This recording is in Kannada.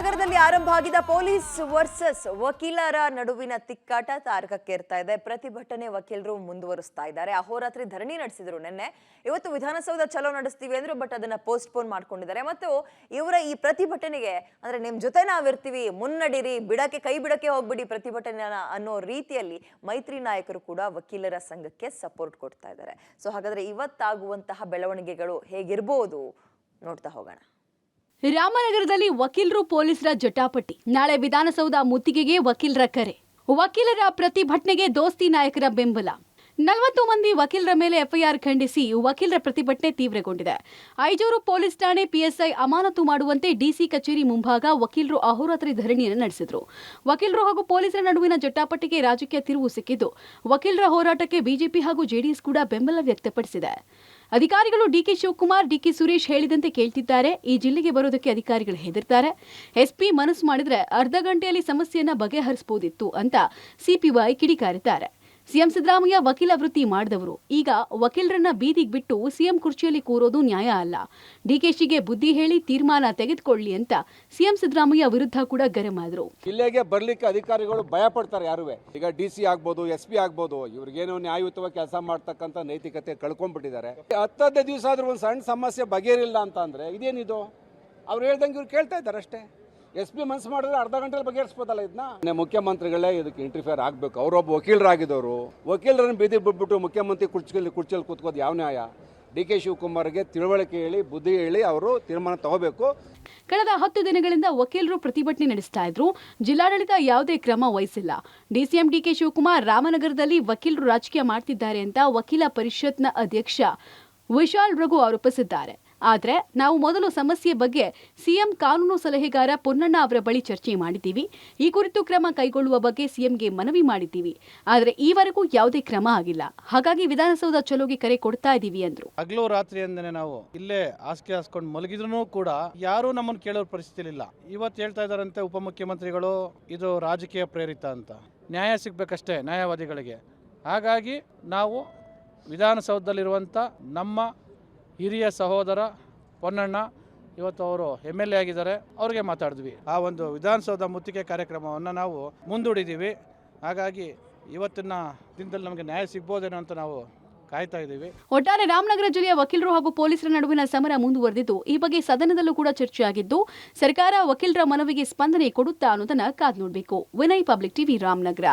ರಾಮನಗರದಲ್ಲಿ ಆರಂಭ ಆಗಿದ ಪೊಲೀಸ್ ವರ್ಸಸ್ ವಕೀಲರ ನಡುವಿನ ತಿಕ್ಕಾಟ ತಾರಕಕ್ಕೇರ್ತಾ ಇದೆ. ಪ್ರತಿಭಟನೆ ವಕೀಲರು ಮುಂದುವರಿಸ್ತಾ ಇದ್ದಾರೆ. ಅಹೋರಾತ್ರಿ ಧರಣಿ ನಡೆಸಿದ್ರು ನಿನ್ನೆ. ಇವತ್ತು ವಿಧಾನಸೌಧ ಚಲೋ ನಡೆಸ್ತೀವಿ ಅಂದ್ರು, ಬಟ್ ಅದನ್ನ ಪೋಸ್ಟ್ಪೋನ್ ಮಾಡ್ಕೊಂಡಿದ್ದಾರೆ. ಮತ್ತು ಇವರ ಈ ಪ್ರತಿಭಟನೆಗೆ ಅಂದ್ರೆ ನಿಮ್ ಜೊತೆ ನಾವಿರ್ತೀವಿ, ಮುನ್ನಡಿರಿ, ಕೈ ಬಿಡಕ್ಕೆ ಹೋಗ್ಬಿಡಿ ಪ್ರತಿಭಟನೆ ಅನ್ನೋ ರೀತಿಯಲ್ಲಿ ಮೈತ್ರಿ ನಾಯಕರು ಕೂಡ ವಕೀಲರ ಸಂಘಕ್ಕೆ ಸಪೋರ್ಟ್ ಕೊಡ್ತಾ ಇದ್ದಾರೆ. ಸೊ ಹಾಗಾದ್ರೆ ಇವತ್ತಾಗುವಂತಹ ಬೆಳವಣಿಗೆಗಳು ಹೇಗಿರ್ಬೋದು ನೋಡ್ತಾ ಹೋಗೋಣ. ರಾಮನಗರದಲ್ಲಿ ವಕೀಲರು ಪೊಲೀಸರ ಜಟಾಪಟಿ. ನಾಳೆ ವಿಧಾನಸೌಧ ಮುತ್ತಿಗೆಗೆ ವಕೀಲರ ಕರೆ. ವಕೀಲರ ಪ್ರತಿಭಟನೆಗೆ ದೋಸ್ತಿ ನಾಯಕರ ಬೆಂಬಲ. 40 ಮಂದಿ ವಕೀಲರ ಮೇಲೆ ಎಫ್ಐಆರ್ ಖಂಡಿಸಿ ವಕೀಲರ ಪ್ರತಿಭಟನೆ ತೀವ್ರಗೊಂಡಿದೆ. ಐಜೂರು ಪೊಲೀಸ್ ಠಾಣೆ ಪಿಎಸ್ಐ ಅಮಾನತು ಮಾಡುವಂತೆ ಡಿಸಿ ಕಚೇರಿ ಮುಂಭಾಗ ವಕೀಲರು ಅಹೋರಾತ್ರಿ ಧರಣಿಯನ್ನು ನಡೆಸಿದರು. ವಕೀಲರು ಹಾಗೂ ಪೊಲೀಸರ ನಡುವಿನ ಜಟಾಪಟಿಗೆ ರಾಜಕೀಯ ತಿರುವು ಸಿಕ್ಕಿದ್ದು, ವಕೀಲರ ಹೋರಾಟಕ್ಕೆ ಬಿಜೆಪಿ ಹಾಗೂ ಜೆಡಿಎಸ್ ಕೂಡ ಬೆಂಬಲ ವ್ಯಕ್ತಪಡಿಸಿದೆ. ಅಧಿಕಾರಿಗಳು ಡಿಕೆ ಶಿವಕುಮಾರ್, ಡಿಕೆ ಸುರೇಶ್ ಹೇಳಿದಂತೆ ಕೇಳ್ತಿದ್ದಾರೆ. ಈ ಜಿಲ್ಲೆಗೆ ಬರೋದಕ್ಕೆ ಅಧಿಕಾರಿಗಳು ಹೆದರ್ತಾರೆ. ಎಸ್ಪಿ ಮನಸ್ಸು ಮಾಡಿದ್ರೆ ಅರ್ಧ ಗಂಟೆಯಲ್ಲಿ ಸಮಸ್ಯೆಯನ್ನ ಬಗೆಹರಿಸಬಹುದಿತ್ತು ಅಂತ ಸಿಪಿವೈ ಕಿಡಿಕಾರಿದ್ದಾರೆ. ಸಿಎಂ ಸಿದ್ದರಾಮಯ್ಯ ವಕೀಲ ವೃತ್ತಿ ಮಾಡಿದವರು. ಈಗ ವಕೀಲರನ್ನ ಬೀದಿಗೆ ಬಿಟ್ಟು ಸಿಎಂ ಕುರ್ಚಿಯಲ್ಲಿ ಕೂರೋದು ನ್ಯಾಯ ಅಲ್ಲ. ಡಿಕೆಶಿಗೆ ಬುದ್ಧಿ ಹೇಳಿ ತೀರ್ಮಾನ ತೆಗೆದುಕೊಳ್ಳಿ ಅಂತ ಸಿಎಂ ಸಿದ್ದರಾಮಯ್ಯ ವಿರುದ್ಧ ಕೂಡ ಗರಂ ಆದ್ರು. ಜಿಲ್ಲೆಗೆ ಬರ್ಲಿಕ್ಕೆ ಅಧಿಕಾರಿಗಳು ಭಯ ಪಡ್ತಾರೆ. ಯಾರುವೆ ಈಗ ಡಿಸಿ ಆಗ್ಬೋದು, ಎಸ್ಪಿ ಆಗ್ಬೋದು, ಇವ್ರಿಗೇನೋ ನ್ಯಾಯಯುತವಾಗಿ ಕೆಲಸ ಮಾಡ್ತಕ್ಕಂಥ ನೈತಿಕತೆ ಕಳ್ಕೊಂಡ್ಬಿಟ್ಟಿದ್ದಾರೆ. 10 ದಿವಸ ಆದ್ರೂ ಒಂದು ಸಣ್ಣ ಸಮಸ್ಯೆ ಬಗೆಹರಿಲ್ಲ ಅಂತ ಅಂದ್ರೆ ಇದೇನಿದು? ಅವ್ರು ಹೇಳ್ದಂಗೆ ಇವ್ರು ಕೇಳ್ತಾ ಇದ್ದಾರೆ ಅಷ್ಟೇ. ಎಸ್ಪಿ ಮನಸ್ಸು ಮಾಡಿದ್ರೆ ಅರ್ಧ ಗಂಟೆಲಿ ಬಗೆಹರಿಸ್ಬೋದಲ್ಲ ಇದನ್ನ. ಮುಖ್ಯಮಂತ್ರಿಗಳೇ ಇದಕ್ಕೆ ಇಂಟರ್ಫಿಯರ್ ಆಗಬೇಕು. ಅವರೊಬ್ಬ ವಕೀಲರಾಗಿದ್ದವರು, ವಕೀಲರನ್ನು ಬೀದಿ ಬಿಟ್ಬಿಟ್ಟು ಮುಖ್ಯಮಂತ್ರಿ ಕುರ್ಚಿಯಲ್ಲಿ ಕೂತ್ಕೋದು ಯಾವ ನ್ಯಾಯ? ಡಿಕೆ ಶಿವಕುಮಾರ್ಗೆ ತಿಳುವಳಿಕೆ ಹೇಳಿ, ಬುದ್ಧಿ ಹೇಳಿ ಅವರು ತೀರ್ಮಾನ ತಗೋಬೇಕು. ಕಳೆದ 10 ದಿನಗಳಿಂದ ವಕೀಲರು ಪ್ರತಿಭಟನೆ ನಡೆಸ್ತಾ ಇದ್ರು. ಜಿಲ್ಲಾಡಳಿತ ಯಾವುದೇ ಕ್ರಮ ವಹಿಸಿಲ್ಲ. ಡಿಸಿಎಂ ಡಿಕೆ ಶಿವಕುಮಾರ್ ರಾಮನಗರದಲ್ಲಿ ವಕೀಲರು ರಾಜಕೀಯ ಮಾಡ್ತಿದ್ದಾರೆ ಅಂತ ವಕೀಲ ಪರಿಷತ್ನ ಅಧ್ಯಕ್ಷ ವಿಶಾಲ್ ರಘು ಆರೋಪಿಸಿದ್ದಾರೆ. ಆದರೆ ನಾವು ಮೊದಲು ಸಮಸ್ಯೆ ಬಗ್ಗೆ ಸಿಎಂ ಕಾನೂನು ಸಲಹೆಗಾರ ಪೊನ್ನಣ್ಣ ಅವರ ಬಳಿ ಚರ್ಚೆ ಮಾಡಿದ್ದೀವಿ. ಈ ಕುರಿತು ಕ್ರಮ ಕೈಗೊಳ್ಳುವ ಬಗ್ಗೆ ಸಿಎಂಗೆ ಮನವಿ ಮಾಡಿದ್ದೀವಿ. ಆದರೆ ಈವರೆಗೂ ಯಾವುದೇ ಕ್ರಮ ಆಗಿಲ್ಲ. ಹಾಗಾಗಿ ವಿಧಾನಸೌಧ ಚಲೋಗೆ ಕರೆ ಕೊಡ್ತಾ ಇದ್ದೀವಿ ಅಂದ್ರು. ಹಗಲು ರಾತ್ರಿ ಅಂದನೆ ನಾವು ಇಲ್ಲೇ ಹಾಸಿಗೆ ಹಾಸ್ಕೊಂಡು ಮಲಗಿದ್ರು ಕೂಡ ಯಾರು ನಮ್ಮನ್ನು ಕೇಳೋ ಪರಿಸ್ಥಿತಿ ಇಲ್ಲ. ಇವತ್ತು ಹೇಳ್ತಾ ಇದ್ದಾರಂತೆ ಉಪಮುಖ್ಯಮಂತ್ರಿಗಳು ಇದು ರಾಜಕೀಯ ಪ್ರೇರಿತ ಅಂತ. ನ್ಯಾಯ ಸಿಗ್ಬೇಕಷ್ಟೇ ನ್ಯಾಯವಾದಿಗಳಿಗೆ. ಹಾಗಾಗಿ ನಾವು ವಿಧಾನಸೌಧದಲ್ಲಿರುವಂಥ ನಮ್ಮ ಹಿರಿಯ ಸಹೋದರ ಪೊನ್ನಣ್ಣ ಇವತ್ತು ಅವರು MLA ಆಗಿದ್ದಾರೆ, ಅವ್ರಿಗೆ ಮಾತಾಡಿದ್ವಿ. ಆ ಒಂದು ವಿಧಾನಸೌಧ ಮುತ್ತಿಗೆ ಕಾರ್ಯಕ್ರಮವನ್ನು ನಾವು ಮುಂದೂಡಿದ್ದೀವಿ. ಹಾಗಾಗಿ ಇವತ್ತಿನ ದಿನದಲ್ಲಿ ನಮಗೆ ನ್ಯಾಯ ಸಿಗ್ಬೋದೇನೋ ಅಂತ ನಾವು ಕಾಯ್ತಾ ಇದ್ದೀವಿ. ಒಟ್ಟಾರೆ ರಾಮನಗರ ಜಿಲ್ಲೆಯ ವಕೀಲರು ಹಾಗೂ ಪೊಲೀಸರ ನಡುವಿನ ಸಮರ ಮುಂದುವರೆದಿದ್ದು, ಈ ಬಗ್ಗೆ ಸದನದಲ್ಲೂ ಕೂಡ ಚರ್ಚೆಯಾಗಿದ್ದು, ಸರ್ಕಾರ ವಕೀಲರ ಮನವಿಗೆ ಸ್ಪಂದನೆ ಕೊಡುತ್ತಾ ಅನ್ನೋದನ್ನ ಕಾದು ನೋಡಬೇಕು. Vinay, public TV, Ramanagara.